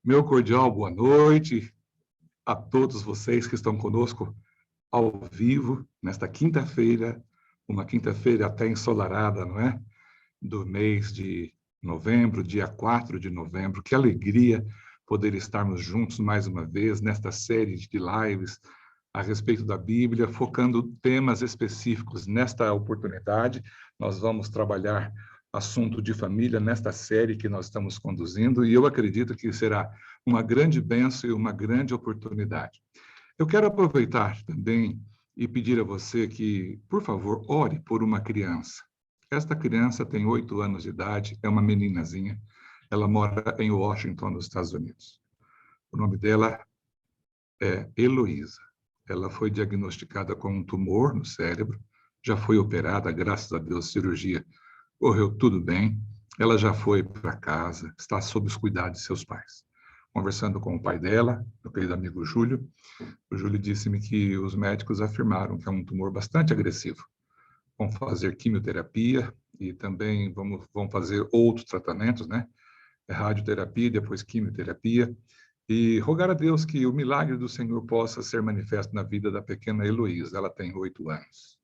Meu cordial boa noite a todos vocês que estão conosco ao vivo, nesta quinta-feira, uma quinta-feira até ensolarada, não é? Do mês de novembro, dia 4 de novembro. Que alegria poder estarmos juntos mais uma vez nesta série de lives a respeito da Bíblia, focando temas específicos. Nesta oportunidade, nós vamos trabalhar assunto de família nesta série que nós estamos conduzindo, e eu acredito que será uma grande bênção e uma grande oportunidade. Eu quero aproveitar também e pedir a você que, por favor, ore por uma criança. Esta criança tem 8 anos de idade, é uma meninazinha, ela mora em Washington, nos Estados Unidos. O nome dela é Heloísa. Ela foi diagnosticada com um tumor no cérebro, já foi operada, graças a Deus, cirurgia correu tudo bem, ela já foi para casa, está sob os cuidados de seus pais. Conversando com o pai dela, meu querido amigo Júlio, o Júlio disse-me que os médicos afirmaram que é um tumor bastante agressivo. Vão fazer quimioterapia e também vão fazer outros tratamentos, né? Radioterapia, depois quimioterapia, e rogar a Deus que o milagre do Senhor possa ser manifesto na vida da pequena Heloísa. Ela tem 8 anos,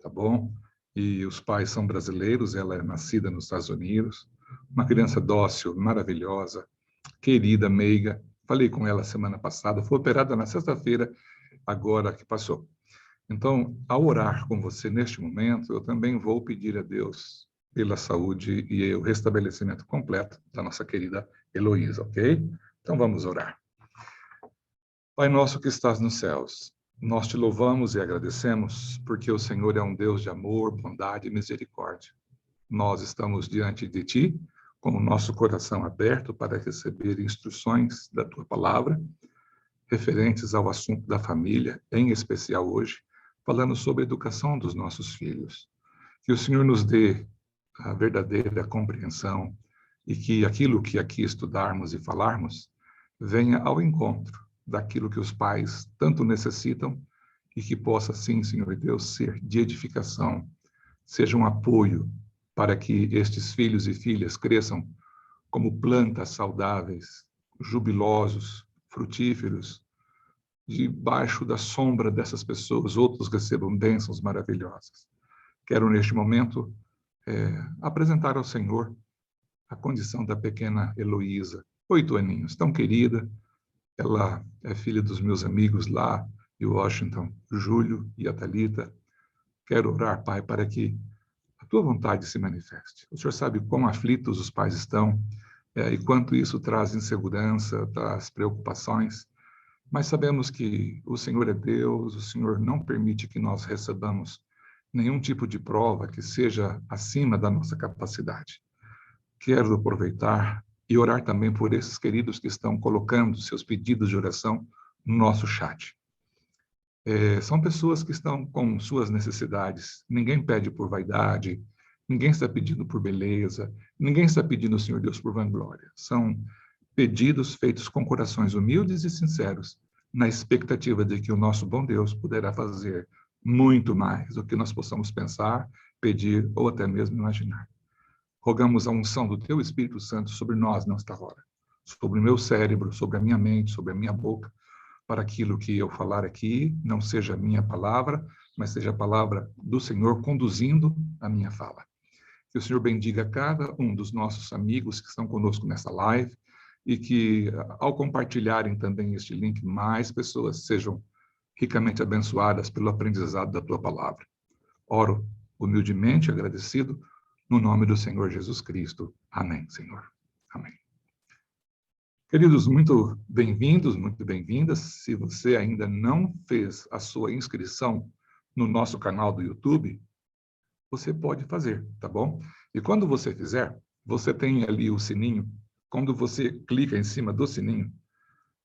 tá bom? E os pais são brasileiros, ela é nascida nos Estados Unidos, uma criança dócil, maravilhosa, querida, meiga. Falei com ela semana passada, foi operada na sexta-feira, agora que passou. Então, ao orar com você neste momento, eu também vou pedir a Deus pela saúde e o restabelecimento completo da nossa querida Heloísa, ok? Então, vamos orar. Pai nosso que estás nos céus, nós te louvamos e agradecemos porque o Senhor é um Deus de amor, bondade e misericórdia. Nós estamos diante de ti com o nosso coração aberto para receber instruções da tua palavra, referentes ao assunto da família, em especial hoje, falando sobre a educação dos nossos filhos. Que o Senhor nos dê a verdadeira compreensão e que aquilo que aqui estudarmos e falarmos venha ao encontro daquilo que os pais tanto necessitam e que possa, sim, Senhor Deus, ser de edificação, seja um apoio para que estes filhos e filhas cresçam como plantas saudáveis, jubilosos, frutíferos, debaixo da sombra dessas pessoas, outros recebam bênçãos maravilhosas. Quero, neste momento, apresentar ao Senhor a condição da pequena Heloísa, 8 aninhos, tão querida. Ela é filha dos meus amigos lá de Washington, Júlio e a Thalita. Quero orar, Pai, para que a tua vontade se manifeste. O Senhor sabe quão aflitos os pais estão e quanto isso traz insegurança, traz preocupações, mas sabemos que o Senhor é Deus, o Senhor não permite que nós recebamos nenhum tipo de prova que seja acima da nossa capacidade. Quero aproveitar e orar também por esses queridos que estão colocando seus pedidos de oração no nosso chat. São pessoas que estão com suas necessidades. Ninguém pede por vaidade, ninguém está pedindo por beleza, ninguém está pedindo, Senhor Deus, por vanglória. São pedidos feitos com corações humildes e sinceros, na expectativa de que o nosso bom Deus poderá fazer muito mais do que nós possamos pensar, pedir ou até mesmo imaginar. Rogamos a unção do Teu Espírito Santo sobre nós nesta hora, sobre o meu cérebro, sobre a minha mente, sobre a minha boca, para aquilo que eu falar aqui não seja a minha palavra, mas seja a palavra do Senhor conduzindo a minha fala. Que o Senhor bendiga cada um dos nossos amigos que estão conosco nessa live e que, ao compartilharem também este link, mais pessoas sejam ricamente abençoadas pelo aprendizado da Tua palavra. Oro humildemente, agradecido, no nome do Senhor Jesus Cristo. Amém, Senhor. Amém. Queridos, muito bem-vindos, muito bem-vindas. Se você ainda não fez a sua inscrição no nosso canal do YouTube, você pode fazer, tá bom? E quando você fizer, você tem ali o sininho. Quando você clica em cima do sininho,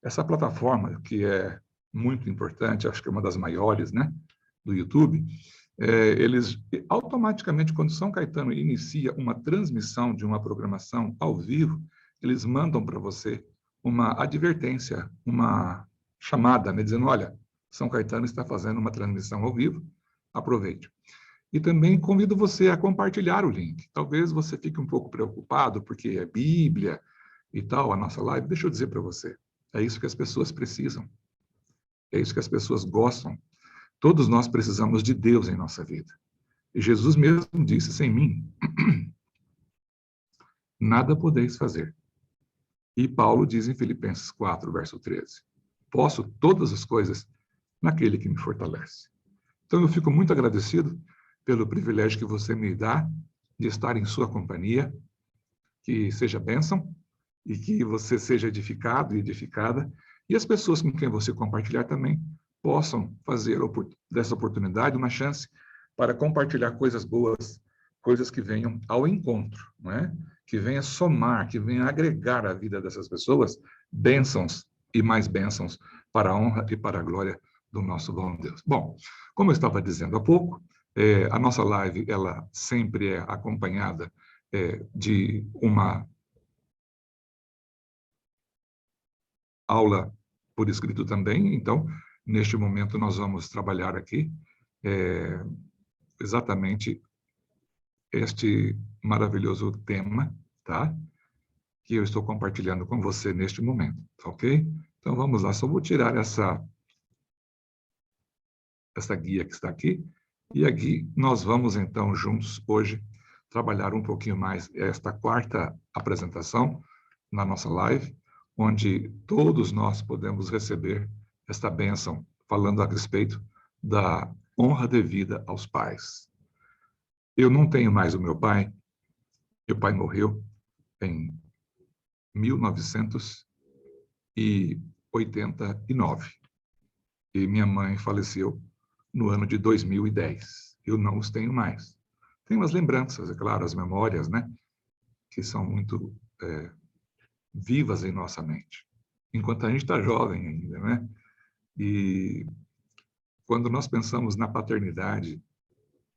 essa plataforma, que é muito importante, acho que é uma das maiores, né, do YouTube, eles automaticamente, quando São Caetano inicia uma transmissão de uma programação ao vivo, eles mandam para você uma advertência, uma chamada, né, dizendo, olha, São Caetano está fazendo uma transmissão ao vivo, aproveite. E também convido você a compartilhar o link. Talvez você fique um pouco preocupado, porque é Bíblia, e tal, a nossa live, deixa eu dizer para você, é isso que as pessoas precisam. É isso que as pessoas gostam. Todos nós precisamos de Deus em nossa vida. E Jesus mesmo disse, sem mim, nada podeis fazer. E Paulo diz em Filipenses 4, verso 13, posso todas as coisas naquele que me fortalece. Então, eu fico muito agradecido pelo privilégio que você me dá de estar em sua companhia, que seja bênção e que você seja edificado e edificada, e as pessoas com quem você compartilhar também possam fazer dessa oportunidade uma chance para compartilhar coisas boas, coisas que venham ao encontro, não é? Que venha somar, que venha agregar à vida dessas pessoas bênçãos e mais bênçãos para a honra e para a glória do nosso bom Deus. Bom, como eu estava dizendo há pouco, a nossa live, ela sempre é acompanhada de uma aula por escrito também. Então, neste momento, nós vamos trabalhar aqui exatamente este maravilhoso tema, tá? Que eu estou compartilhando com você neste momento, ok? Então, vamos lá. Só vou tirar essa guia que está aqui. E aqui nós vamos, então, juntos, hoje, trabalhar um pouquinho mais esta quarta apresentação na nossa live, onde todos nós podemos receber esta bênção, falando a respeito da honra devida aos pais. Eu não tenho mais o meu pai morreu em 1989, e minha mãe faleceu no ano de 2010. Eu não os tenho mais. Tenho as lembranças, é claro, as memórias, né, que são muito vivas em nossa mente, enquanto a gente está jovem ainda, né? E quando nós pensamos na paternidade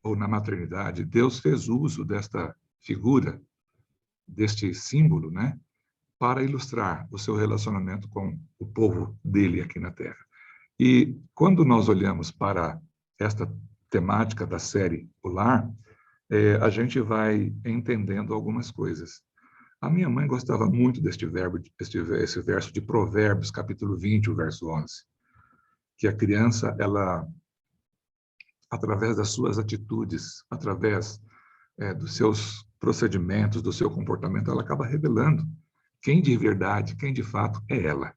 ou na maternidade, Deus fez uso desta figura, deste símbolo, né, para ilustrar o seu relacionamento com o povo dele aqui na Terra. E quando nós olhamos para esta temática da série O Lar, a gente vai entendendo algumas coisas. A minha mãe gostava muito deste verbo, esse verso de Provérbios, capítulo 20, o verso 11, que a criança, ela, através das suas atitudes, através dos seus procedimentos, do seu comportamento, ela acaba revelando quem de verdade, quem de fato é ela.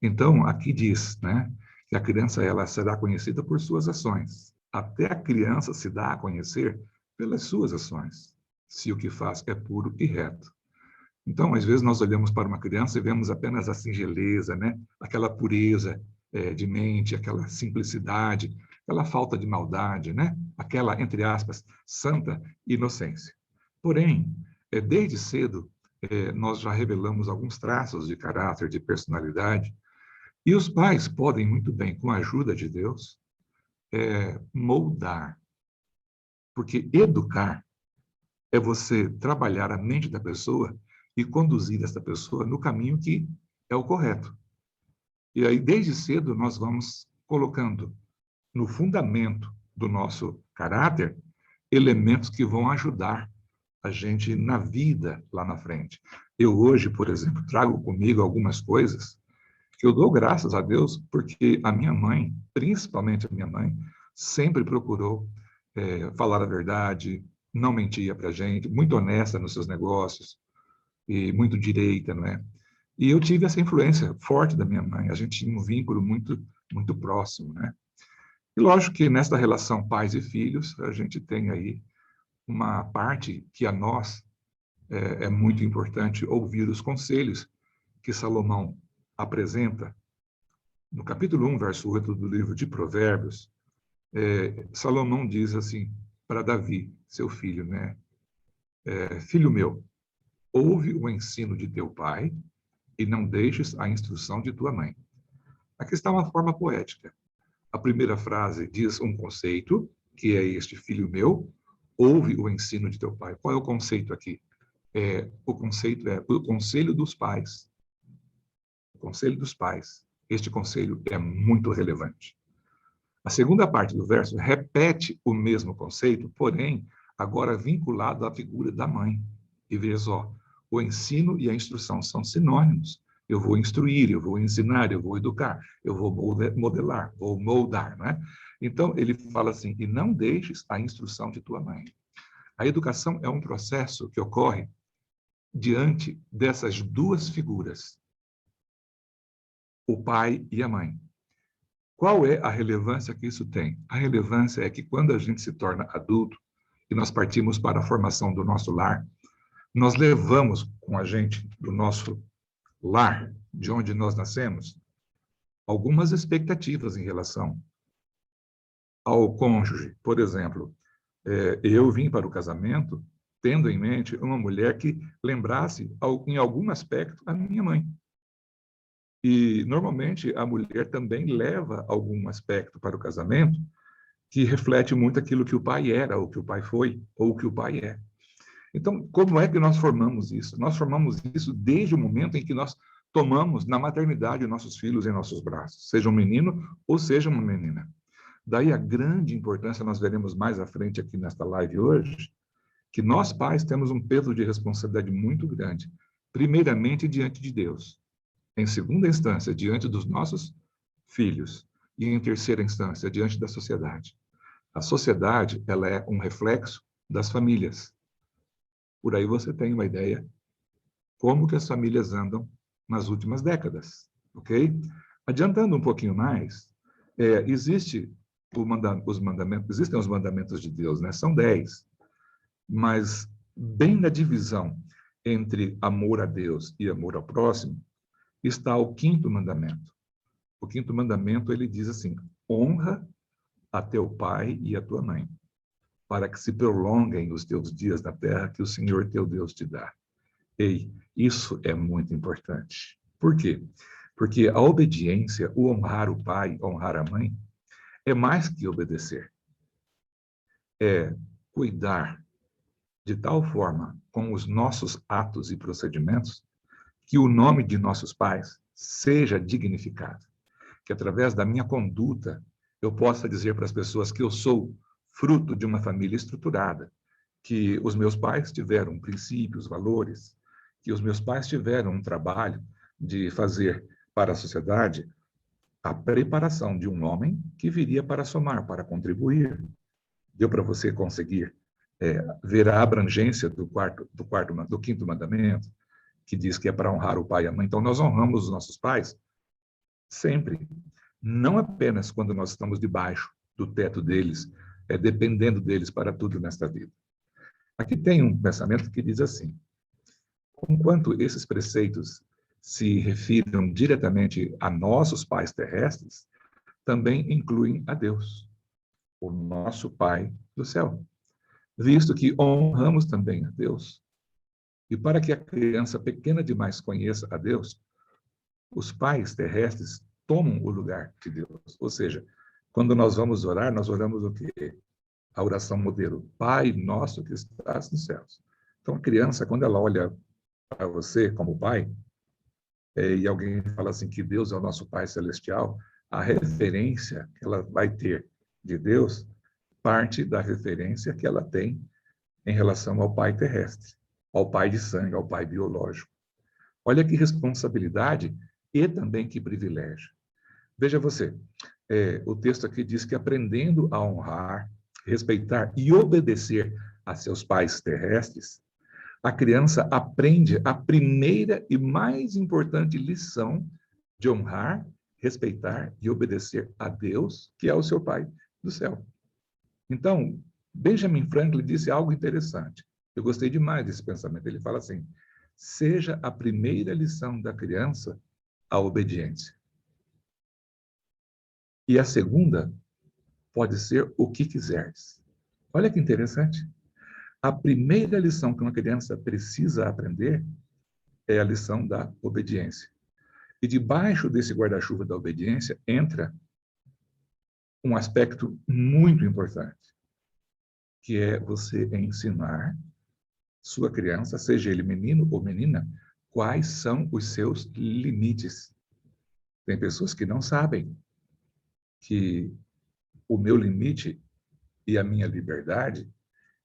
Então, aqui diz, né, que a criança, ela será conhecida por suas ações. Até a criança se dá a conhecer pelas suas ações, se o que faz é puro e reto. Então, às vezes, nós olhamos para uma criança e vemos apenas a singeleza, né? Aquela pureza de mente, aquela simplicidade, aquela falta de maldade, né? Aquela, entre aspas, santa inocência. Porém, desde cedo, nós já revelamos alguns traços de caráter, de personalidade, e os pais podem muito bem, com a ajuda de Deus, moldar. Porque educar é você trabalhar a mente da pessoa e conduzir essa pessoa no caminho que é o correto. E aí, desde cedo, nós vamos colocando no fundamento do nosso caráter elementos que vão ajudar a gente na vida lá na frente. Eu hoje, por exemplo, trago comigo algumas coisas que eu dou graças a Deus, porque a minha mãe, principalmente a minha mãe, sempre procurou falar a verdade, não mentia para a gente, muito honesta nos seus negócios e muito direita, não é? E eu tive essa influência forte da minha mãe. A gente tinha um vínculo muito, muito próximo, né? E lógico que nesta relação pais e filhos, a gente tem aí uma parte que a nós é muito importante ouvir os conselhos que Salomão apresenta. No capítulo 1, verso 8 do livro de Provérbios, Salomão diz assim para Davi, seu filho, né? Filho meu, ouve o ensino de teu pai e não deixes a instrução de tua mãe. Aqui está uma forma poética. A primeira frase diz um conceito, que é este, filho meu, ouve o ensino de teu pai. Qual é o conceito aqui? O conceito é o conselho dos pais. O conselho dos pais. Este conselho é muito relevante. A segunda parte do verso repete o mesmo conceito, porém, agora vinculado à figura da mãe. E veja só, O ensino e a instrução são sinônimos. Eu vou instruir, eu vou ensinar, eu vou educar, eu vou modelar, vou moldar, não é? Então, ele fala assim, e não deixes a instrução de tua mãe. A educação é um processo que ocorre diante dessas duas figuras, o pai e a mãe. Qual é a relevância que isso tem? A relevância é que quando a gente se torna adulto e nós partimos para a formação do nosso lar, nós levamos com a gente do nosso lar, de onde nós nascemos, algumas expectativas em relação ao cônjuge. Por exemplo, eu vim para o casamento tendo em mente uma mulher que lembrasse, em algum aspecto, a minha mãe. E, normalmente, a mulher também leva algum aspecto para o casamento que reflete muito aquilo que o pai era, ou que o pai foi, ou que o pai é. Então, como é que nós formamos isso? Nós formamos isso desde o momento em que nós tomamos na maternidade nossos filhos em nossos braços, seja um menino ou seja uma menina. Daí a grande importância, nós veremos mais à frente aqui nesta live hoje, que nós pais temos um peso de responsabilidade muito grande, primeiramente diante de Deus, em segunda instância diante dos nossos filhos e em terceira instância diante da sociedade. A sociedade, ela é um reflexo das famílias. Por aí você tem uma ideia como que as famílias andam nas últimas décadas, ok? Adiantando um pouquinho mais, existem os mandamentos de Deus, né? São 10, mas bem na divisão entre amor a Deus e amor ao próximo está o quinto mandamento. O quinto mandamento, ele diz assim, honra a teu pai e a tua mãe, para que se prolonguem os teus dias na terra que o Senhor teu Deus te dá. Ei, isso é muito importante. Por quê? Porque a obediência, o honrar o pai, honrar a mãe, é mais que obedecer. É cuidar de tal forma com os nossos atos e procedimentos que o nome de nossos pais seja dignificado. Que através da minha conduta eu possa dizer para as pessoas que eu sou fruto de uma família estruturada, que os meus pais tiveram princípios, valores, que os meus pais tiveram um trabalho de fazer para a sociedade a preparação de um homem que viria para somar, para contribuir. Deu para você conseguir ver a abrangência do quinto mandamento, que diz que é para honrar o pai e a mãe. Então, nós honramos os nossos pais sempre, não apenas quando nós estamos debaixo do teto deles, dependendo deles para tudo nesta vida. Aqui tem um pensamento que diz assim, enquanto esses preceitos se refiram diretamente a nossos pais terrestres, também incluem a Deus, o nosso Pai do céu, visto que honramos também a Deus. E para que a criança pequena demais conheça a Deus, os pais terrestres tomam o lugar de Deus. Ou seja, quando nós vamos orar, nós oramos o quê? A oração modelo, Pai nosso que estás nos céus. Então, a criança, quando ela olha para você como pai, e alguém fala assim que Deus é o nosso Pai Celestial, a referência que ela vai ter de Deus parte da referência que ela tem em relação ao Pai terrestre, ao Pai de sangue, ao Pai biológico. Olha que responsabilidade e também que privilégio. Veja você, o texto aqui diz que aprendendo a honrar, respeitar e obedecer a seus pais terrestres, a criança aprende a primeira e mais importante lição de honrar, respeitar e obedecer a Deus, que é o seu Pai do céu. Então, Benjamin Franklin disse algo interessante. Eu gostei demais desse pensamento. Ele fala assim, seja a primeira lição da criança a obediência. E a segunda pode ser o que quiseres. Olha que interessante. A primeira lição que uma criança precisa aprender é a lição da obediência. E debaixo desse guarda-chuva da obediência entra um aspecto muito importante, que é você ensinar sua criança, seja ele menino ou menina, quais são os seus limites. Tem pessoas que não sabem que o meu limite e a minha liberdade,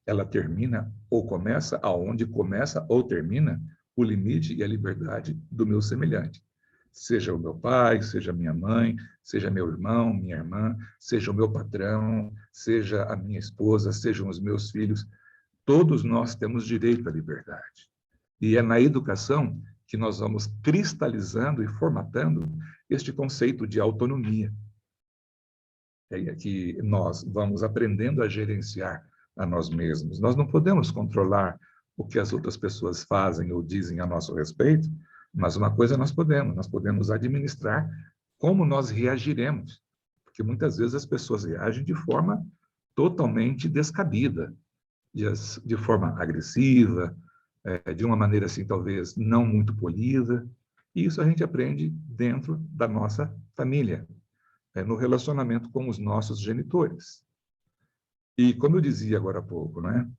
ela termina ou começa aonde começa ou termina o limite e a liberdade do meu semelhante. Seja o meu pai, seja minha mãe, seja meu irmão, minha irmã, seja o meu patrão, seja a minha esposa, sejam os meus filhos. Todos nós temos direito à liberdade. E é na educação que nós vamos cristalizando e formatando este conceito de autonomia. É que nós vamos aprendendo a gerenciar a nós mesmos. Nós não podemos controlar o que as outras pessoas fazem ou dizem a nosso respeito, mas uma coisa nós podemos administrar como nós reagiremos, porque muitas vezes as pessoas reagem de forma totalmente descabida, de forma agressiva, de uma maneira assim talvez não muito polida, e isso a gente aprende dentro da nossa família, no relacionamento com os nossos genitores. E como eu dizia agora há pouco, né?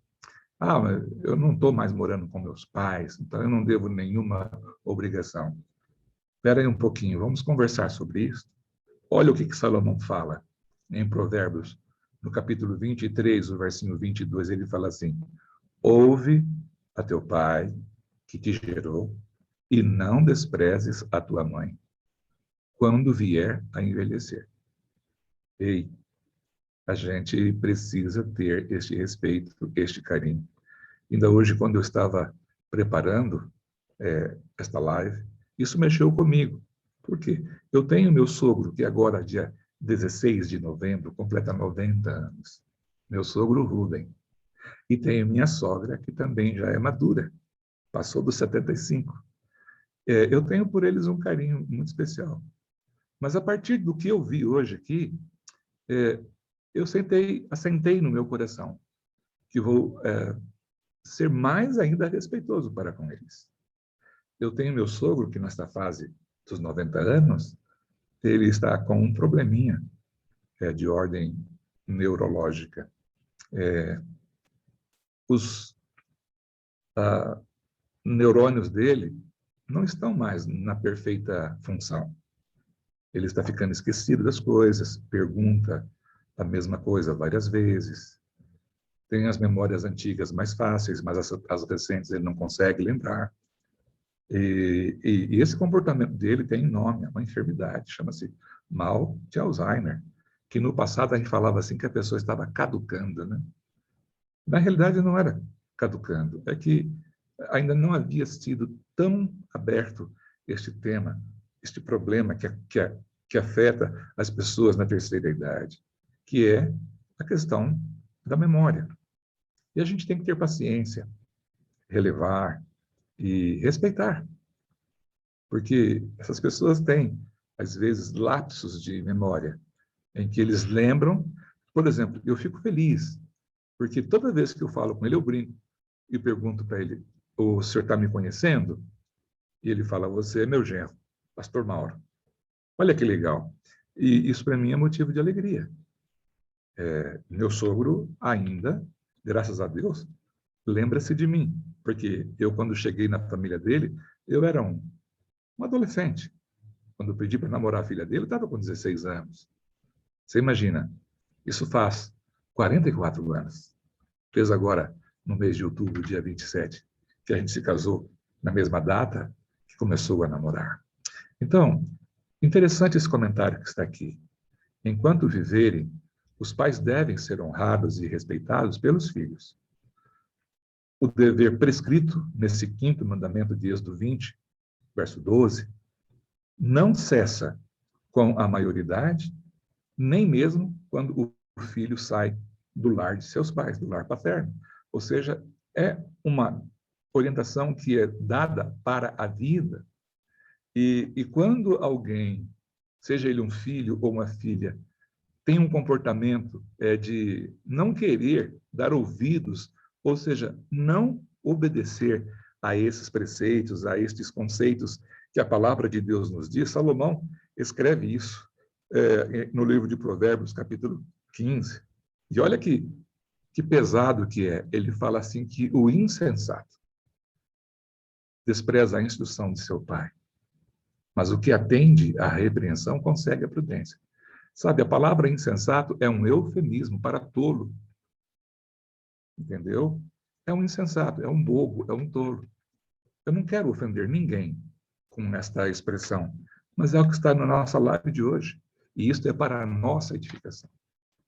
Ah, mas eu não estou mais morando com meus pais, então eu não devo nenhuma obrigação. Espera aí um pouquinho, vamos conversar sobre isso. Olha o que Salomão fala em Provérbios, no capítulo 23, o versinho 22, ele fala assim: ouve a teu pai, que te gerou, e não desprezes a tua mãe, quando vier a envelhecer. Ei, a gente precisa ter este respeito, este carinho. Ainda hoje, quando eu estava preparando esta live, isso mexeu comigo. Por quê? Eu tenho meu sogro, que agora, dia 16 de novembro, completa 90 anos. Meu sogro Rubem. E tenho minha sogra, que também já é madura, passou dos 75. Eu tenho por eles um carinho muito especial. Mas a partir do que eu vi hoje aqui, eu assentei no meu coração que vou ser mais ainda respeitoso para com eles. Eu tenho meu sogro, que nesta fase dos 90 anos, ele está com um probleminha de ordem neurológica. Os neurônios dele não estão mais na perfeita função. Ele está ficando esquecido das coisas, pergunta a mesma coisa várias vezes. Tem as memórias antigas mais fáceis, mas as recentes ele não consegue lembrar. E esse comportamento dele tem nome, é uma enfermidade, chama-se mal de Alzheimer, que no passado a gente falava assim que a pessoa estava caducando, né? Na realidade não era caducando, é que ainda não havia sido tão aberto este tema, este problema que afeta as pessoas na terceira idade, que é a questão da memória. E a gente tem que ter paciência, relevar e respeitar, porque essas pessoas têm, às vezes, lapsos de memória, em que eles lembram. Por exemplo, eu fico feliz, porque toda vez que eu falo com ele, eu brinco e pergunto para ele: o senhor está me conhecendo? E ele fala: você é meu genro, pastor Mauro. Olha que legal. E isso para mim é motivo de alegria. Meu sogro ainda, graças a Deus, lembra-se de mim, porque eu, quando cheguei na família dele, eu era um adolescente. Quando eu pedi para namorar a filha dele, eu estava com 16 anos. Você imagina, isso faz 44 anos. Fez agora, no mês de outubro, dia 27, que a gente se casou na mesma data que começou a namorar. Então, interessante esse comentário que está aqui. Enquanto viverem, os pais devem ser honrados e respeitados pelos filhos. O dever prescrito nesse quinto mandamento de Êxodo 20, verso 12, não cessa com a maioridade, nem mesmo quando o filho sai do lar de seus pais, do lar paterno. Ou seja, é uma orientação que é dada para a vida. E quando alguém, seja ele um filho ou uma filha, tem um comportamento de não querer dar ouvidos, ou seja, não obedecer a esses preceitos, a estes conceitos que a palavra de Deus nos diz, Salomão escreve isso no livro de Provérbios, capítulo 15. E olha que pesado que é. Ele fala assim que o insensato despreza a instrução de seu pai, mas o que atende à repreensão consegue a prudência. Sabe, a palavra insensato é um eufemismo para tolo. Entendeu? É um insensato, é um bobo, é um tolo. Eu não quero ofender ninguém com esta expressão, mas é o que está na nossa live de hoje. E isso é para a nossa edificação.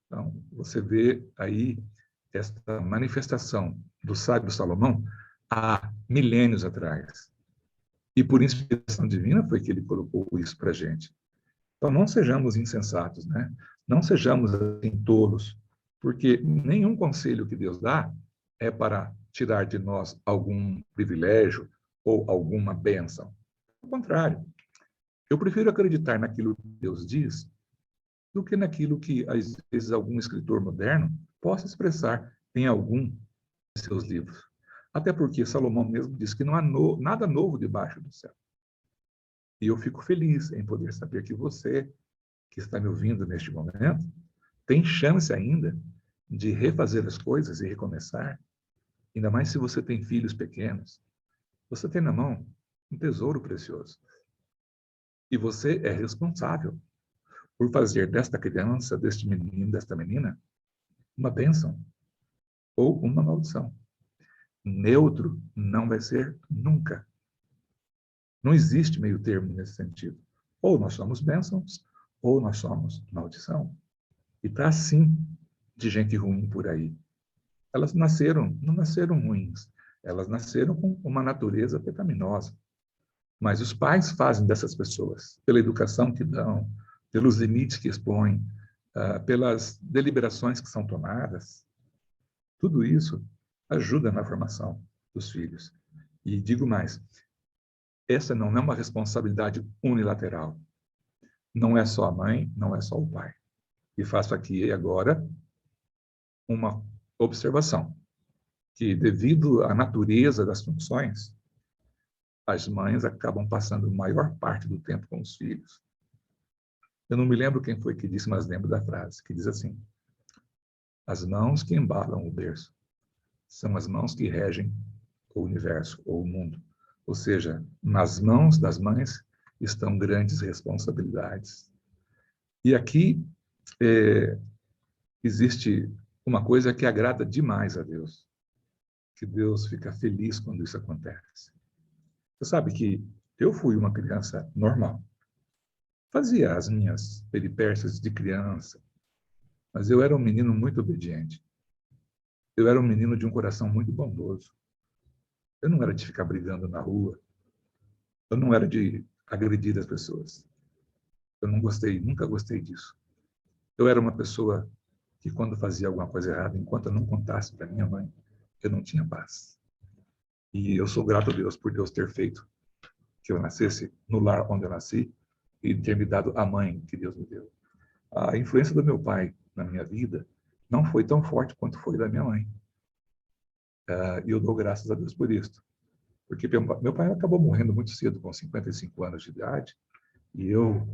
Então, você vê aí esta manifestação do sábio Salomão há milênios atrás. E por inspiração divina foi que ele colocou isso para a gente. Então, não sejamos insensatos, né? Não sejamos assim tolos, porque nenhum conselho que Deus dá é para tirar de nós algum privilégio ou alguma bênção. Ao contrário, eu prefiro acreditar naquilo que Deus diz do que naquilo que, às vezes, algum escritor moderno possa expressar em algum de seus livros. Até porque Salomão mesmo diz que não há nada novo debaixo do céu. E eu fico feliz em poder saber que você, que está me ouvindo neste momento, tem chance ainda de refazer as coisas e recomeçar, ainda mais se você tem filhos pequenos. Você tem na mão um tesouro precioso. E você é responsável por fazer desta criança, deste menino, desta menina, uma bênção ou uma maldição. Neutro não vai ser nunca. Não existe meio termo nesse sentido. Ou nós somos bênçãos, ou nós somos maldição. E está assim de gente ruim por aí. Elas não nasceram ruins. Elas nasceram com uma natureza pecaminosa. Mas os pais fazem dessas pessoas, pela educação que dão, pelos limites que expõem, pelas deliberações que são tomadas. Tudo isso ajuda na formação dos filhos. E digo mais, essa não é uma responsabilidade unilateral. Não é só a mãe, não é só o pai. E faço aqui agora uma observação, que devido à natureza das funções, as mães acabam passando a maior parte do tempo com os filhos. Eu não me lembro quem foi que disse, mas lembro da frase, que diz assim: as mãos que embalam o berço são as mãos que regem o universo ou o mundo. Ou seja, nas mãos das mães estão grandes responsabilidades. E aqui existe uma coisa que agrada demais a Deus, que Deus fica feliz quando isso acontece. Você sabe que eu fui uma criança normal. Fazia as minhas peripécias de criança, mas eu era um menino muito obediente. Eu era um menino de um coração muito bondoso. Eu não era de ficar brigando na rua. Eu não era de agredir as pessoas. Eu não gostei, nunca gostei disso. Eu era uma pessoa que, quando fazia alguma coisa errada, enquanto eu não contasse para minha mãe, eu não tinha paz. E eu sou grato a Deus por Deus ter feito que eu nascesse no lar onde eu nasci e ter me dado a mãe que Deus me deu. A influência do meu pai na minha vida não foi tão forte quanto foi da minha mãe. E eu dou graças a Deus por isso. Porque meu pai acabou morrendo muito cedo, com 55 anos de idade, e eu,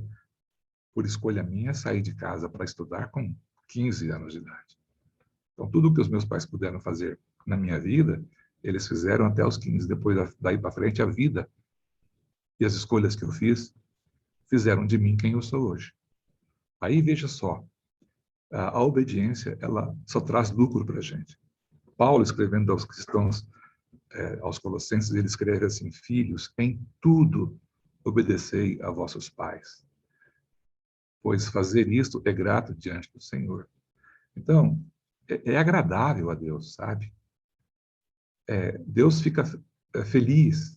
por escolha minha, saí de casa para estudar com 15 anos de idade. Então, tudo que os meus pais puderam fazer na minha vida, eles fizeram até os 15. Depois, daí para frente, a vida e as escolhas que eu fiz fizeram de mim quem eu sou hoje. Aí, veja só, a obediência, ela só traz lucro para a gente. Paulo, escrevendo aos cristãos, aos Colossenses, ele escreve assim: filhos, em tudo obedecei a vossos pais, pois fazer isto é grato diante do Senhor. Então, é agradável a Deus, sabe? Deus fica feliz.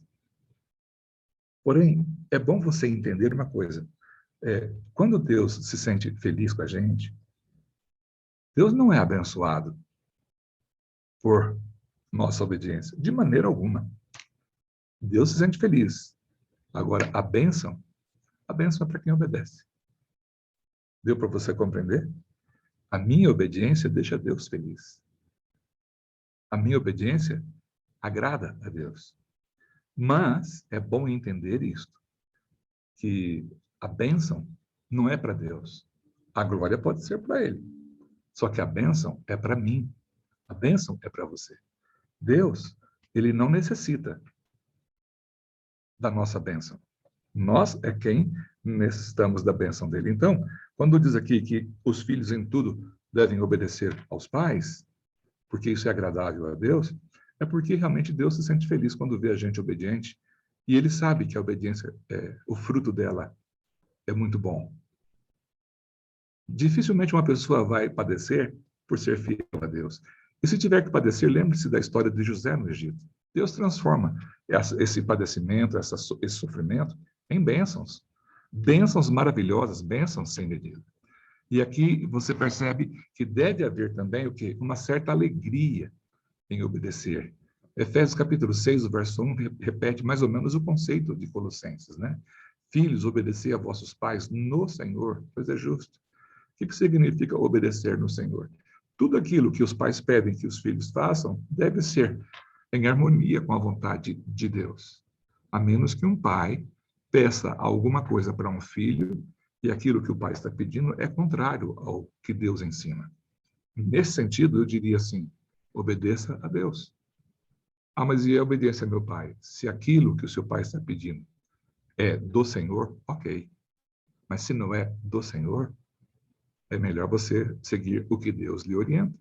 Porém, é bom você entender uma coisa. Quando Deus se sente feliz com a gente, Deus não é abençoado por nossa obediência, de maneira alguma. Deus se sente feliz. Agora, a bênção é para quem obedece. Deu para você compreender? A minha obediência deixa Deus feliz. A minha obediência agrada a Deus. Mas é bom entender isto, que a bênção não é para Deus. A glória pode ser para Ele. Só que a bênção é para mim. A bênção é para você. Deus, Ele não necessita da nossa bênção. Nós é quem necessitamos da bênção dele. Então, quando diz aqui que os filhos em tudo devem obedecer aos pais, porque isso é agradável a Deus, É porque realmente Deus se sente feliz quando vê a gente obediente, e Ele sabe que a obediência, o fruto dela é muito bom. Dificilmente uma pessoa vai padecer por ser fiel a Deus. E se tiver que padecer, lembre-se da história de José no Egito. Deus transforma esse padecimento, esse sofrimento, em bênçãos. Bênçãos maravilhosas, bênçãos sem medida. E aqui você percebe que deve haver também o quê? Uma certa alegria em obedecer. Efésios capítulo 6, o verso 1, repete mais ou menos o conceito de Colossenses, né? Filhos, obedecei a vossos pais no Senhor, pois é justo. O que significa obedecer no Senhor? Tudo aquilo que os pais pedem que os filhos façam deve ser em harmonia com a vontade de Deus. A menos que um pai peça alguma coisa para um filho e aquilo que o pai está pedindo é contrário ao que Deus ensina. Nesse sentido, eu diria assim, obedeça a Deus. Ah, mas e a obediência a meu pai? Se aquilo que o seu pai está pedindo é do Senhor, ok. Mas se não é do Senhor, é melhor você seguir o que Deus lhe orienta,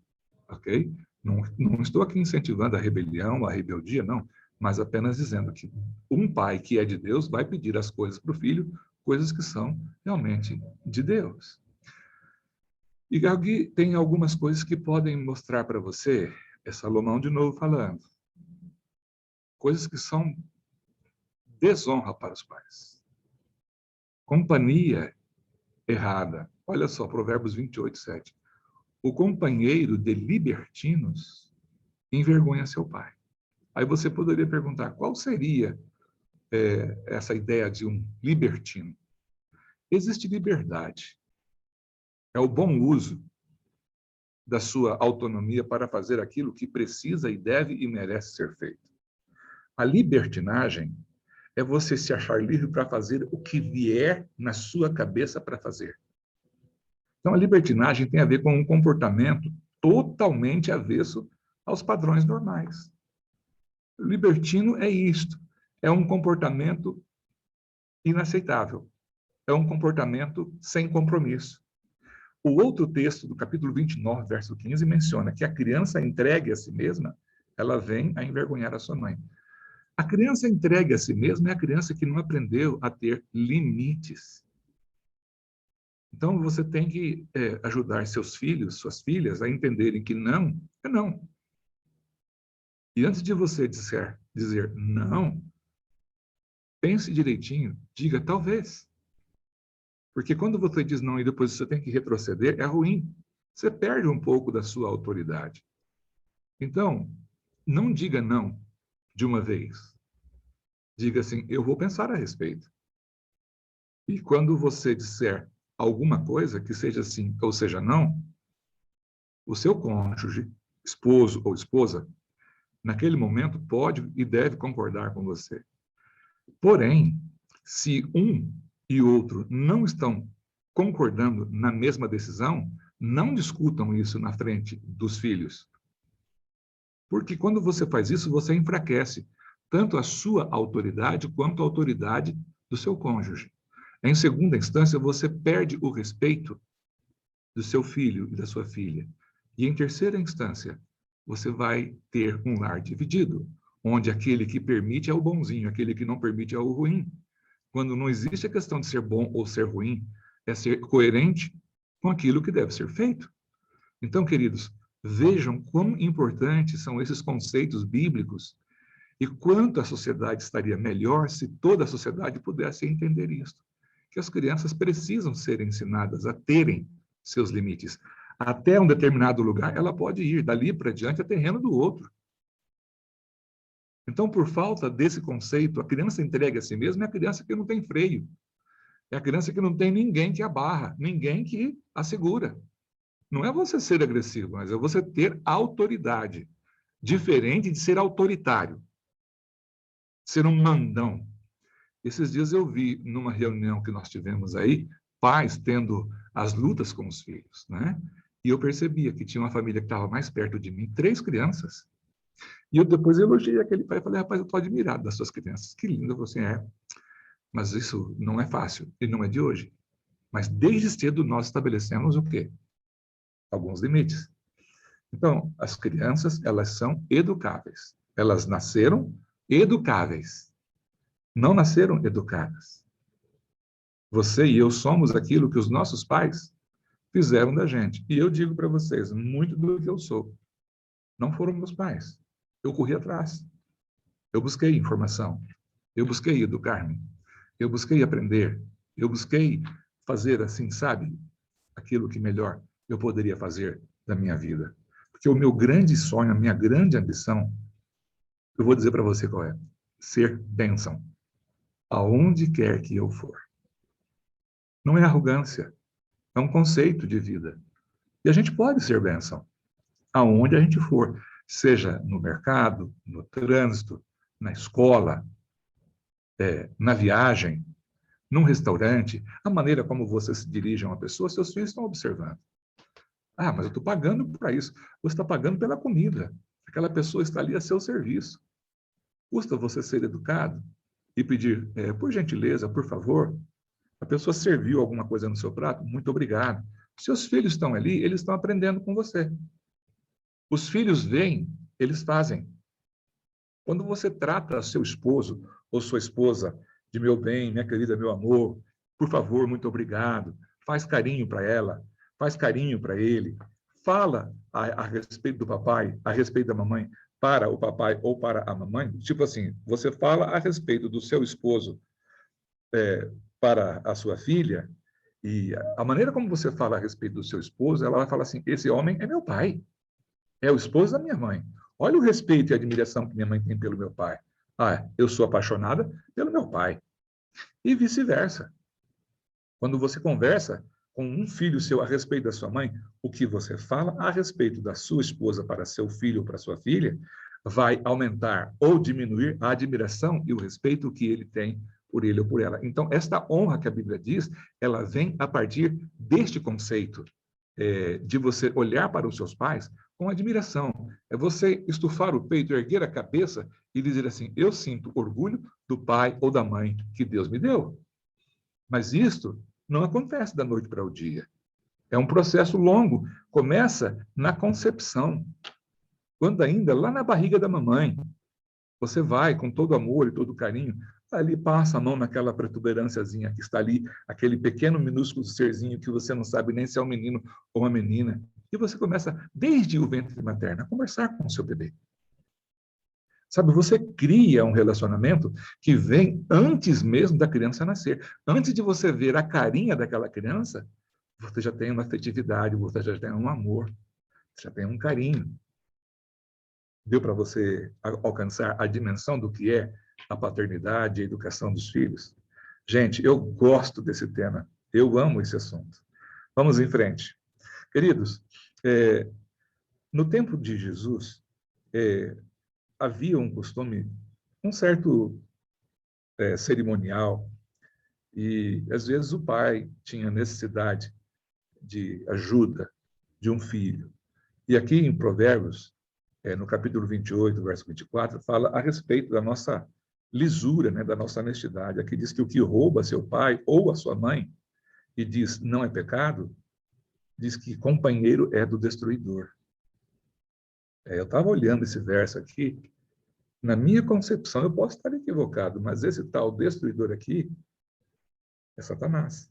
ok? Não estou aqui incentivando a rebelião, a rebeldia, não, mas apenas dizendo que um pai que é de Deus vai pedir as coisas para o filho, coisas que são realmente de Deus. E aqui tem algumas coisas que podem mostrar para você, é Salomão de novo falando, coisas que são desonra para os pais. Companhia errada. Olha só, Provérbios 28, 7. O companheiro de libertinos envergonha seu pai. Aí você poderia perguntar, qual seria essa ideia de um libertino? Existe liberdade. É o bom uso da sua autonomia para fazer aquilo que precisa e deve e merece ser feito. A libertinagem é você se achar livre para fazer o que vier na sua cabeça para fazer. Então, a libertinagem tem a ver com um comportamento totalmente avesso aos padrões normais. O libertino é isto, é um comportamento inaceitável, é um comportamento sem compromisso. O outro texto do capítulo 29, verso 15, menciona que a criança entregue a si mesma, ela vem a envergonhar a sua mãe. A criança entregue a si mesma é a criança que não aprendeu a ter limites. Então, você tem que ajudar seus filhos, suas filhas, a entenderem que não é não. E antes de você dizer não, pense direitinho, diga talvez. Porque quando você diz não e depois você tem que retroceder, é ruim. Você perde um pouco da sua autoridade. Então, não diga não de uma vez. Diga assim, eu vou pensar a respeito. E quando você disser alguma coisa que seja sim ou seja não, o seu cônjuge, esposo ou esposa, naquele momento pode e deve concordar com você. Porém, se um e outro não estão concordando na mesma decisão, não discutam isso na frente dos filhos. Porque quando você faz isso, você enfraquece tanto a sua autoridade quanto a autoridade do seu cônjuge. Em segunda instância, você perde o respeito do seu filho e da sua filha. E em terceira instância, você vai ter um lar dividido, onde aquele que permite é o bonzinho, aquele que não permite é o ruim. Quando não existe a questão de ser bom ou ser ruim, é ser coerente com aquilo que deve ser feito. Então, queridos, vejam quão importantes são esses conceitos bíblicos e quanto a sociedade estaria melhor se toda a sociedade pudesse entender isso. Que as crianças precisam ser ensinadas a terem seus limites. Até um determinado lugar, ela pode ir, dali para diante é terreno do outro. Então, por falta desse conceito, a criança entregue a si mesma é a criança que não tem freio. É a criança que não tem ninguém que a barra, ninguém que a segura. Não é você ser agressivo, mas é você ter autoridade. Diferente de ser autoritário. Ser um mandão. Esses dias eu vi, numa reunião que nós tivemos aí, pais tendo as lutas com os filhos, né? E eu percebia que tinha uma família que estava mais perto de mim, 3 crianças. E eu depois elogiei aquele pai e falei, rapaz, eu estou admirado das suas crianças. Que lindo você é. Mas isso não é fácil e não é de hoje. Mas desde cedo nós estabelecemos o quê? Alguns limites. Então, as crianças, elas são educáveis. Elas nasceram educáveis, não nasceram educadas. Você e eu somos aquilo que os nossos pais fizeram da gente. E eu digo para vocês, muito do que eu sou não foram meus pais. Eu corri atrás. Eu busquei informação. Eu busquei educar-me. Eu busquei aprender. Eu busquei fazer assim, sabe, aquilo que melhor eu poderia fazer da minha vida. Porque o meu grande sonho, a minha grande ambição, eu vou dizer para você qual é: ser bênção, aonde quer que eu for. Não é arrogância, é um conceito de vida. E a gente pode ser bênção, aonde a gente for, seja no mercado, no trânsito, na escola, na viagem, num restaurante, a maneira como você se dirige a uma pessoa, seus filhos estão observando. Ah, mas eu estou pagando para isso. Você está pagando pela comida. Aquela pessoa está ali a seu serviço. Custa você ser educado e pedir, por gentileza, por favor, a pessoa serviu alguma coisa no seu prato? Muito obrigado. Seus filhos estão ali, eles estão aprendendo com você. Os filhos veem, eles fazem. Quando você trata seu esposo ou sua esposa de meu bem, minha querida, meu amor, por favor, muito obrigado, faz carinho para ela, faz carinho para ele, fala a respeito do papai, a respeito da mamãe, para o papai ou para a mamãe, tipo assim, você fala a respeito do seu esposo para a sua filha, e a maneira como você fala a respeito do seu esposo, ela vai falar assim, esse homem é meu pai, é o esposo da minha mãe. Olha o respeito e a admiração que minha mãe tem pelo meu pai. Ah, eu sou apaixonada pelo meu pai. E vice-versa. Quando você conversa com um filho seu a respeito da sua mãe, o que você fala a respeito da sua esposa para seu filho ou para sua filha vai aumentar ou diminuir a admiração e o respeito que ele tem por ele ou por ela. Então, esta honra que a Bíblia diz, ela vem a partir deste conceito de você olhar para os seus pais com admiração. É você estufar o peito, erguer a cabeça e dizer assim, eu sinto orgulho do pai ou da mãe que Deus me deu. Mas isto não acontece da noite para o dia. É um processo longo. Começa na concepção. Quando ainda lá na barriga da mamãe, você vai com todo amor e todo carinho, ali passa a mão naquela protuberânciazinha que está ali, aquele pequeno, minúsculo serzinho que você não sabe nem se é um menino ou uma menina. E você começa, desde o ventre materno, a conversar com o seu bebê. Sabe, você cria um relacionamento que vem antes mesmo da criança nascer. Antes de você ver a carinha daquela criança, você já tem uma afetividade, você já tem um amor, já tem um carinho. Deu para você alcançar a dimensão do que é a paternidade e a educação dos filhos? Gente, eu gosto desse tema. Eu amo esse assunto. Vamos em frente. Queridos, no tempo de Jesus, havia um costume, um certo cerimonial, e às vezes o pai tinha necessidade de ajuda de um filho. E aqui em Provérbios, no capítulo 28, verso 24, fala a respeito da nossa lisura, né, da nossa honestidade. Aqui diz que o que rouba seu pai ou a sua mãe e diz não é pecado, diz que companheiro é do destruidor. Eu estava olhando esse verso aqui, na minha concepção, eu posso estar equivocado, mas esse tal destruidor aqui é Satanás.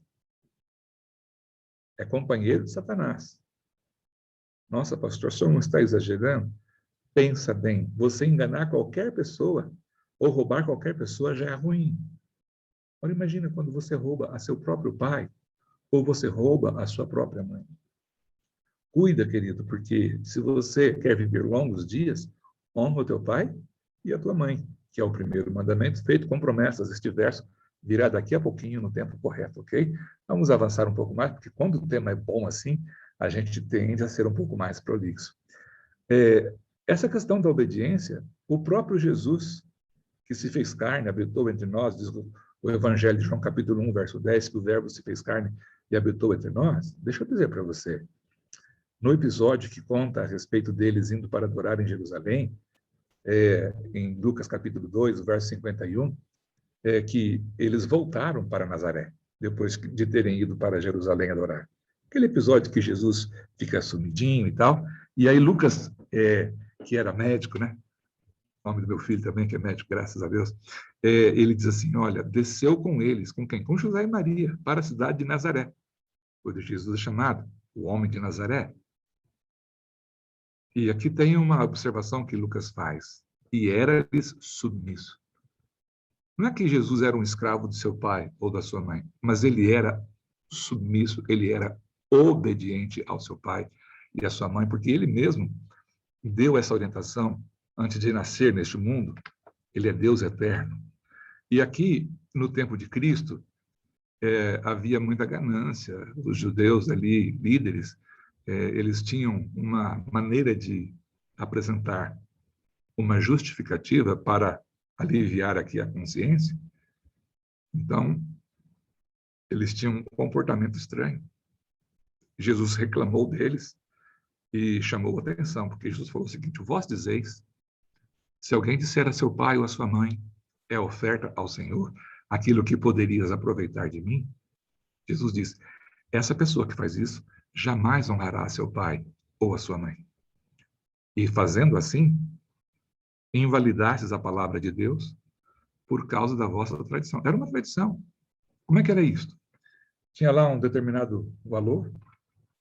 É companheiro de Satanás. Nossa, pastor, o senhor não está exagerando? Pensa bem, você enganar qualquer pessoa ou roubar qualquer pessoa já é ruim. Agora imagina quando você rouba a seu próprio pai ou você rouba a sua própria mãe. Cuida, querido, porque se você quer viver longos dias, honra o teu pai e a tua mãe, que é o primeiro mandamento, feito com promessas. Este verso virá daqui a pouquinho no tempo correto, ok? Vamos avançar um pouco mais, porque quando o tema é bom assim, a gente tende a ser um pouco mais prolixo. Essa questão da obediência, o próprio Jesus, que se fez carne, habitou entre nós, diz o Evangelho de João, capítulo 1, verso 10, que o verbo se fez carne e habitou entre nós. Deixa eu dizer para você, no episódio que conta a respeito deles indo para adorar em Jerusalém, em Lucas capítulo 2, verso 51, que eles voltaram para Nazaré, depois de terem ido para Jerusalém adorar. Aquele episódio que Jesus fica sumidinho e tal, e aí Lucas, que era médico, né? o nome do meu filho também, que é médico, graças a Deus, ele diz assim, olha, desceu com eles, com quem? Com José e Maria, para a cidade de Nazaré, onde Jesus é chamado, o homem de Nazaré. E aqui tem uma observação que Lucas faz. E era-lhes submisso. Não é que Jesus era um escravo de seu pai ou da sua mãe, mas ele era submisso, ele era obediente ao seu pai e à sua mãe, porque ele mesmo deu essa orientação antes de nascer neste mundo. Ele é Deus eterno. E aqui, no tempo de Cristo, havia muita ganância. Os judeus ali, líderes, eles tinham uma maneira de apresentar uma justificativa para aliviar aqui a consciência. Então, eles tinham um comportamento estranho. Jesus reclamou deles e chamou a atenção, porque Jesus falou o seguinte: vós dizeis, se alguém disser a seu pai ou a sua mãe, é oferta ao Senhor, aquilo que poderias aproveitar de mim? Jesus diz, essa pessoa que faz isso jamais honrará a seu pai ou a sua mãe. E fazendo assim, invalidastes a palavra de Deus por causa da vossa tradição. Era uma tradição. Como é que era isso? Tinha lá um determinado valor,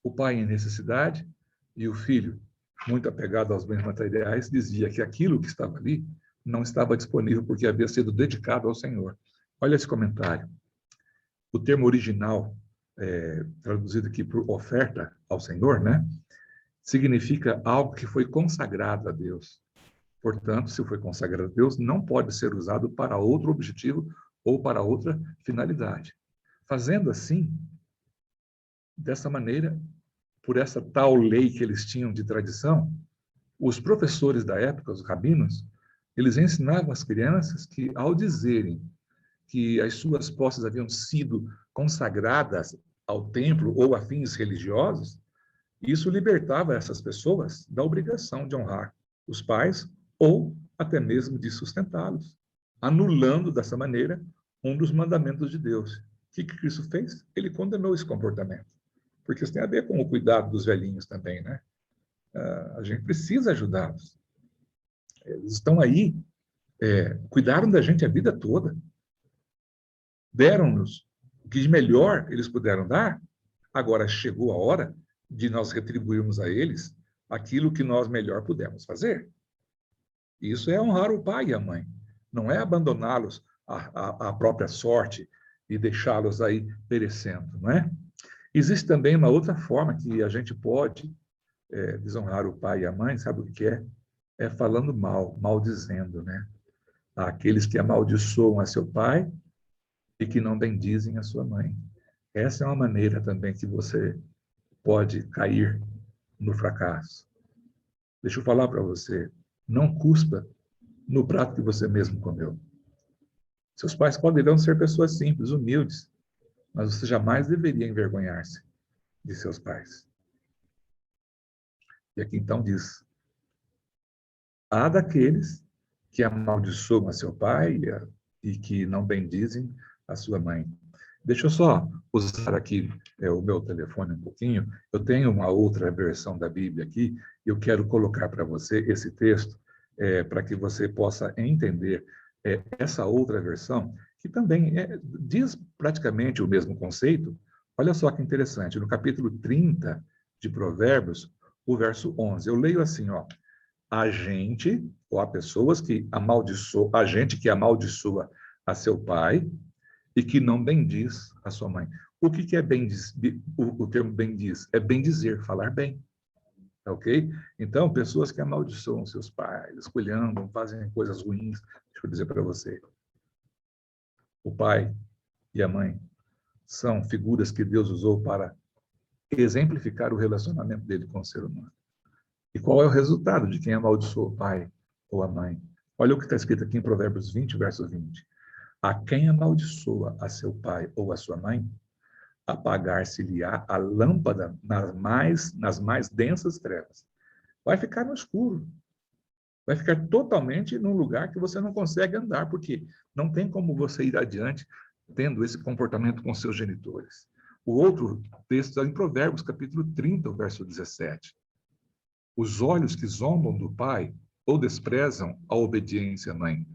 o pai em necessidade e o filho, muito apegado aos bens materiais, dizia que aquilo que estava ali não estava disponível porque havia sido dedicado ao Senhor. Olha esse comentário. O termo original, traduzido aqui por oferta ao Senhor, né, significa algo que foi consagrado a Deus. Portanto, se foi consagrado a Deus, não pode ser usado para outro objetivo ou para outra finalidade. Fazendo assim, dessa maneira, por essa tal lei que eles tinham de tradição, os professores da época, os rabinos, eles ensinavam as crianças que, ao dizerem que as suas posses haviam sido consagradas ao templo ou a fins religiosos, isso libertava essas pessoas da obrigação de honrar os pais ou até mesmo de sustentá-los, anulando dessa maneira um dos mandamentos de Deus. O que Cristo fez? Ele condenou esse comportamento, porque isso tem a ver com o cuidado dos velhinhos também, né? A gente precisa ajudá-los. Eles estão aí, cuidaram da gente a vida toda, deram-nos o que de melhor eles puderam dar. Agora chegou a hora de nós retribuirmos a eles aquilo que nós melhor pudemos fazer. Isso é honrar o pai e a mãe. Não é abandoná-los à própria sorte e deixá-los aí perecendo, não é? Existe também uma outra forma que a gente pode desonrar o pai e a mãe, sabe o que é? É falando mal, maldizendo, né? Aqueles que amaldiçoam a seu pai e que não bendizem a sua mãe. Essa é uma maneira também que você pode cair no fracasso. Deixa eu falar para você, não cuspa no prato que você mesmo comeu. Seus pais poderão ser pessoas simples, humildes, mas você jamais deveria envergonhar-se de seus pais. E aqui então diz, há daqueles que amaldiçoam a seu pai e que não bendizem a sua mãe. Deixa eu só usar aqui o meu telefone um pouquinho. Eu tenho uma outra versão da Bíblia aqui. Eu quero colocar para você esse texto para que você possa entender essa outra versão, que também diz praticamente o mesmo conceito. Olha só que interessante. No capítulo 30 de Provérbios, o verso 11. Eu leio assim, ó. A gente, ou há pessoas que amaldiçoam, a gente que amaldiçoa a seu pai e que não bendiz a sua mãe. O que é bendiz? O termo bendiz é bendizer, falar bem. Ok? Então, pessoas que amaldiçoam seus pais, esculhambam, fazem coisas ruins. Deixa eu dizer para você. O pai e a mãe são figuras que Deus usou para exemplificar o relacionamento dele com o ser humano. E qual é o resultado de quem amaldiçoa o pai ou a mãe? Olha o que está escrito aqui em Provérbios 20, verso 20. A quem amaldiçoa a seu pai ou a sua mãe, apagar-se-lhe-á a lâmpada nas mais densas trevas. Vai ficar no escuro. Vai ficar totalmente num lugar que você não consegue andar, porque não tem como você ir adiante tendo esse comportamento com seus genitores. O outro texto está em Provérbios, capítulo 30, verso 17. Os olhos que zombam do pai ou desprezam a obediência à mãe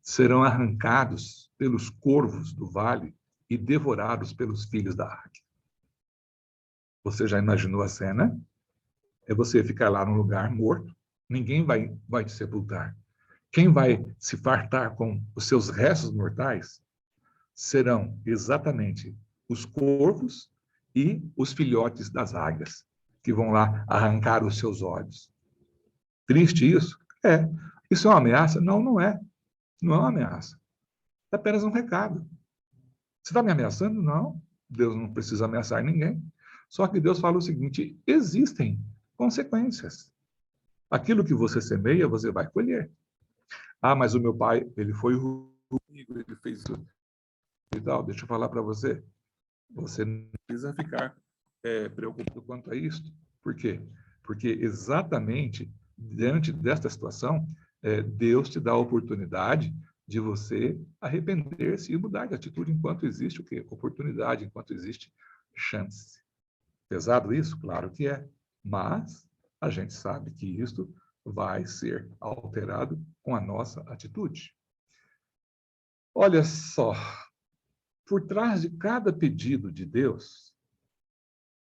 serão arrancados pelos corvos do vale e devorados pelos filhos da águia. Você já imaginou a cena? É você ficar lá num lugar morto, ninguém vai te sepultar. Quem vai se fartar com os seus restos mortais serão exatamente os corvos e os filhotes das águias, que vão lá arrancar os seus olhos. Triste isso? É. Isso é uma ameaça? Não, não é. Não é uma ameaça. É apenas um recado. Você está me ameaçando? Não. Deus não precisa ameaçar ninguém. Só que Deus fala o seguinte: existem consequências. Aquilo que você semeia, você vai colher. Ah, mas o meu pai, ele foi ruim comigo, ele fez isso e tal. Deixa eu falar para você. Você não precisa ficar preocupado quanto a isso. Por quê? Porque exatamente diante desta situação, Deus te dá a oportunidade de você arrepender-se e mudar de atitude enquanto existe o quê? Oportunidade, enquanto existe chance. Pesado isso? Claro que é. Mas a gente sabe que isso vai ser alterado com a nossa atitude. Olha só, por trás de cada pedido de Deus,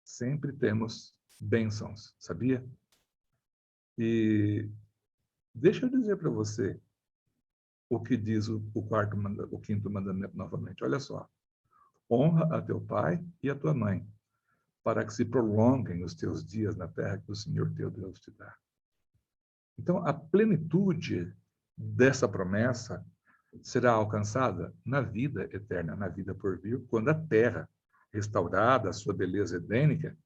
sempre temos bênçãos, sabia? E deixa eu dizer para você o que diz o quinto mandamento novamente. Olha só. Honra a teu pai e a tua mãe, para que se prolonguem os teus dias na terra que o Senhor teu Deus te dá. Então, a plenitude dessa promessa será alcançada na vida eterna, na vida por vir, quando a terra, restaurada, a sua beleza edênica,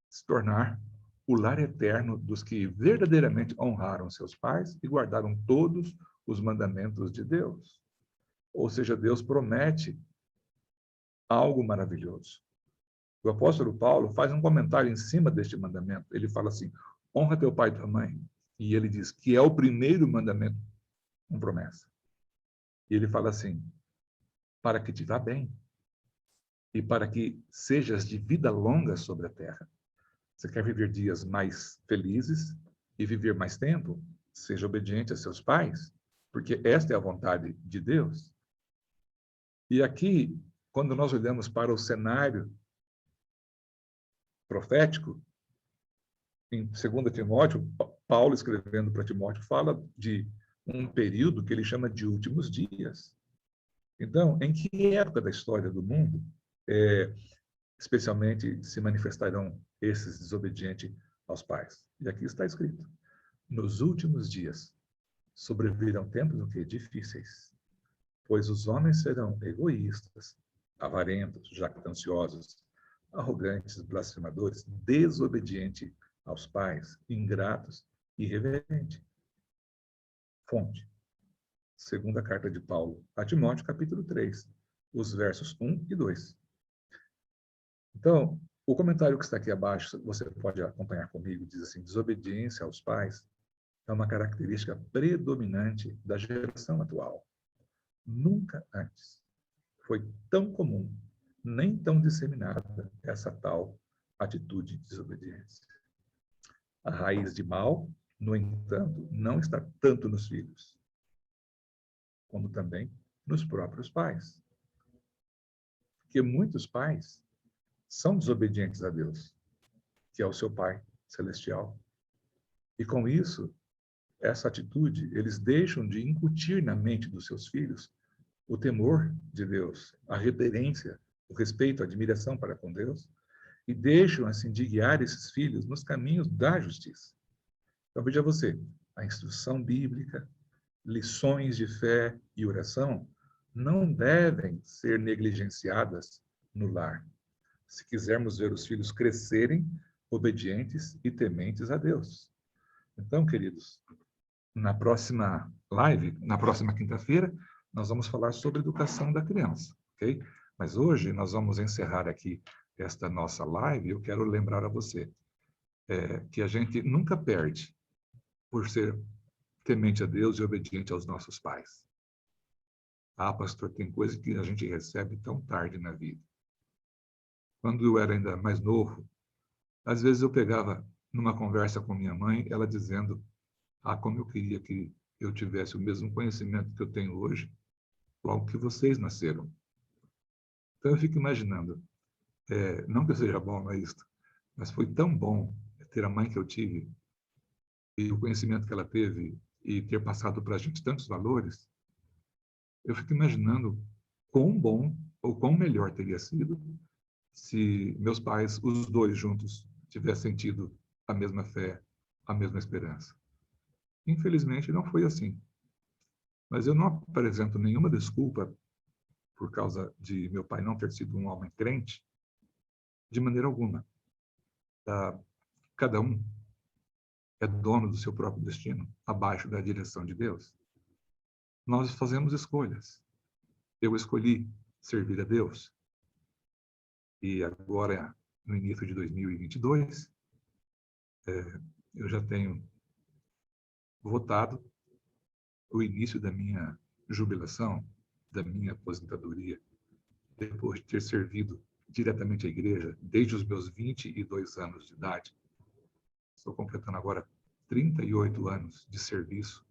se tornar o lar eterno dos que verdadeiramente honraram seus pais e guardaram todos os mandamentos de Deus. Ou seja, Deus promete algo maravilhoso. O apóstolo Paulo faz um comentário em cima deste mandamento. Ele fala assim: honra teu pai e tua mãe. E ele diz que é o primeiro mandamento com promessa. E ele fala assim: para que te vá bem e para que sejas de vida longa sobre a terra. Você quer viver dias mais felizes e viver mais tempo? Seja obediente a seus pais, porque esta é a vontade de Deus. E aqui, quando nós olhamos para o cenário profético, em 2 Timóteo, Paulo, escrevendo para Timóteo, fala de um período que ele chama de últimos dias. Então, em que época da história do mundo, especialmente, se manifestarão esses desobedientes aos pais? E aqui está escrito: nos últimos dias sobrevirão tempos o quê? Difíceis, pois os homens serão egoístas, avarentos, jactanciosos, arrogantes, blasfemadores, desobedientes aos pais, ingratos, irreverentes. Fonte: segunda carta de Paulo a Timóteo, capítulo 3, os versos 1 e 2. Então, o comentário que está aqui abaixo, você pode acompanhar comigo, diz assim: desobediência aos pais é uma característica predominante da geração atual. Nunca antes foi tão comum, nem tão disseminada essa tal atitude de desobediência. A raiz de mal, no entanto, não está tanto nos filhos, como também nos próprios pais. Porque muitos pais são desobedientes a Deus, que é o seu Pai celestial. E com isso, essa atitude, eles deixam de incutir na mente dos seus filhos o temor de Deus, a reverência, o respeito, a admiração para com Deus, e deixam, assim, de guiar esses filhos nos caminhos da justiça. Então, veja você, a instrução bíblica, lições de fé e oração não devem ser negligenciadas no lar, se quisermos ver os filhos crescerem obedientes e tementes a Deus. Então, queridos, na próxima live, na próxima quinta-feira, nós vamos falar sobre educação da criança, ok? Mas hoje nós vamos encerrar aqui esta nossa live. Eu quero lembrar a você que a gente nunca perde por ser temente a Deus e obediente aos nossos pais. Ah, pastor, tem coisa que a gente recebe tão tarde na vida. Quando eu era ainda mais novo, às vezes eu pegava numa conversa com minha mãe, ela dizendo como eu queria que eu tivesse o mesmo conhecimento que eu tenho hoje, logo que vocês nasceram. Então eu fico imaginando, não que eu seja bom, não é isso, mas foi tão bom ter a mãe que eu tive e o conhecimento que ela teve e ter passado para a gente tantos valores. Eu fico imaginando quão bom ou quão melhor teria sido se meus pais, os dois juntos, tivessem tido a mesma fé, a mesma esperança. Infelizmente, não foi assim. Mas eu não apresento nenhuma desculpa por causa de meu pai não ter sido um homem crente, de maneira alguma. Cada um é dono do seu próprio destino, abaixo da direção de Deus. Nós fazemos escolhas. Eu escolhi servir a Deus. E agora, no início de 2022, eu já tenho votado o início da minha jubilação, da minha aposentadoria, depois de ter servido diretamente à igreja desde os meus 22 anos de idade. Estou completando agora 38 anos de serviço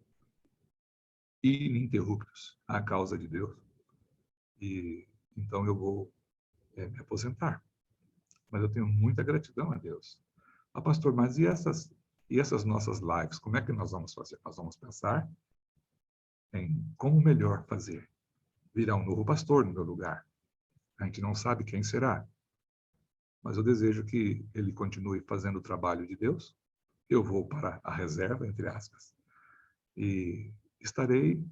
ininterruptos à causa de Deus. E então eu vou me aposentar. Mas eu tenho muita gratidão a Deus. Pastor, mas e essas nossas lives? Como é que nós vamos fazer? Nós vamos pensar em como melhor fazer. Virá um novo pastor no meu lugar. A gente não sabe quem será. Mas eu desejo que ele continue fazendo o trabalho de Deus. Eu vou para a reserva, entre aspas, e estarei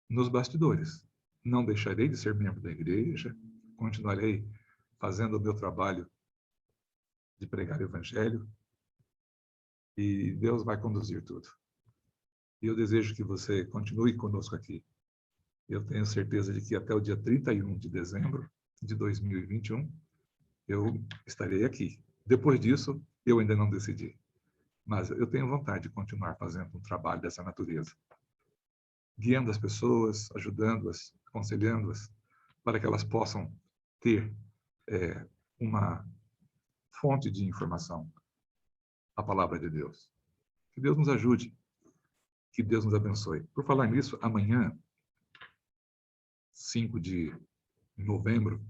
nos bastidores. Não deixarei de ser membro da igreja, continuarei fazendo o meu trabalho de pregar o evangelho, e Deus vai conduzir tudo. E eu desejo que você continue conosco aqui. Eu tenho certeza de que até o dia 31 de dezembro de 2021, eu estarei aqui. Depois disso, eu ainda não decidi. Mas eu tenho vontade de continuar fazendo um trabalho dessa natureza. Guiando as pessoas, ajudando-as, aconselhando-as, para que elas possam ter uma fonte de informação, a palavra de Deus. Que Deus nos ajude. Que Deus nos abençoe. Por falar nisso, amanhã, 5 de novembro,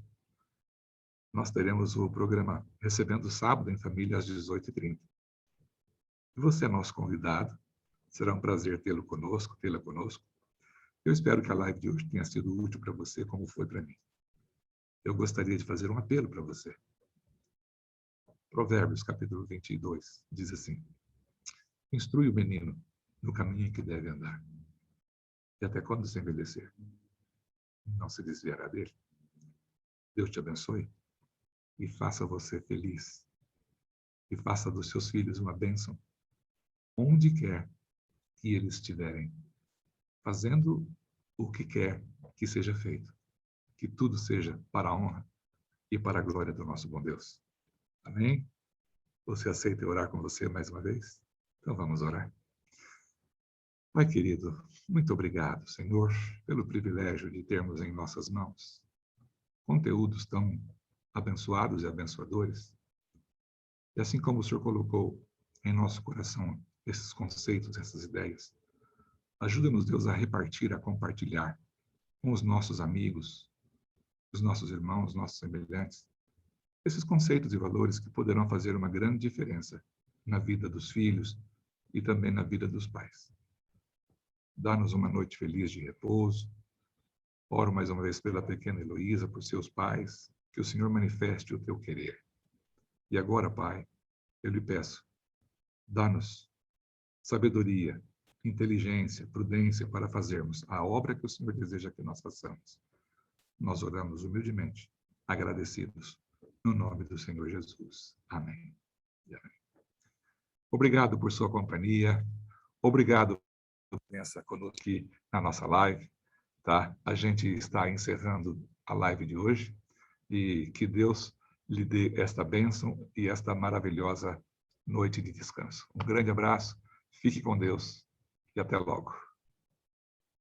nós teremos o programa Recebendo Sábado em Família às 18h30. E você é nosso convidado. Será um prazer tê-la conosco. Eu espero que a live de hoje tenha sido útil para você, como foi para mim. Eu gostaria de fazer um apelo para você. Provérbios, capítulo 22, diz assim: instrui o menino no caminho em que deve andar, e até quando se envelhecer, não se desviará dele. Deus te abençoe e faça você feliz, e faça dos seus filhos uma bênção, onde quer que eles estiverem, fazendo o que quer que seja feito, que tudo seja para a honra e para a glória do nosso bom Deus. Amém? Você aceita orar com você mais uma vez? Então vamos orar. Pai querido, muito obrigado, Senhor, pelo privilégio de termos em nossas mãos conteúdos tão abençoados e abençoadores. E assim como o Senhor colocou em nosso coração esses conceitos, essas ideias, ajuda-nos, Deus, a repartir, a compartilhar com os nossos amigos, os nossos irmãos, nossos semelhantes, esses conceitos e valores que poderão fazer uma grande diferença na vida dos filhos e também na vida dos pais. Dá-nos uma noite feliz de repouso. Oro mais uma vez pela pequena Heloísa, por seus pais, que o Senhor manifeste o teu querer. E agora, Pai, eu lhe peço, dá-nos sabedoria, inteligência, prudência para fazermos a obra que o Senhor deseja que nós façamos. Nós oramos humildemente, agradecidos, no nome do Senhor Jesus. Amém. E amém. Obrigado por sua companhia. Obrigado por presença conosco aqui na nossa live. Tá? A gente está encerrando a live de hoje e que Deus lhe dê esta bênção e esta maravilhosa noite de descanso. Um grande abraço, fique com Deus e até logo.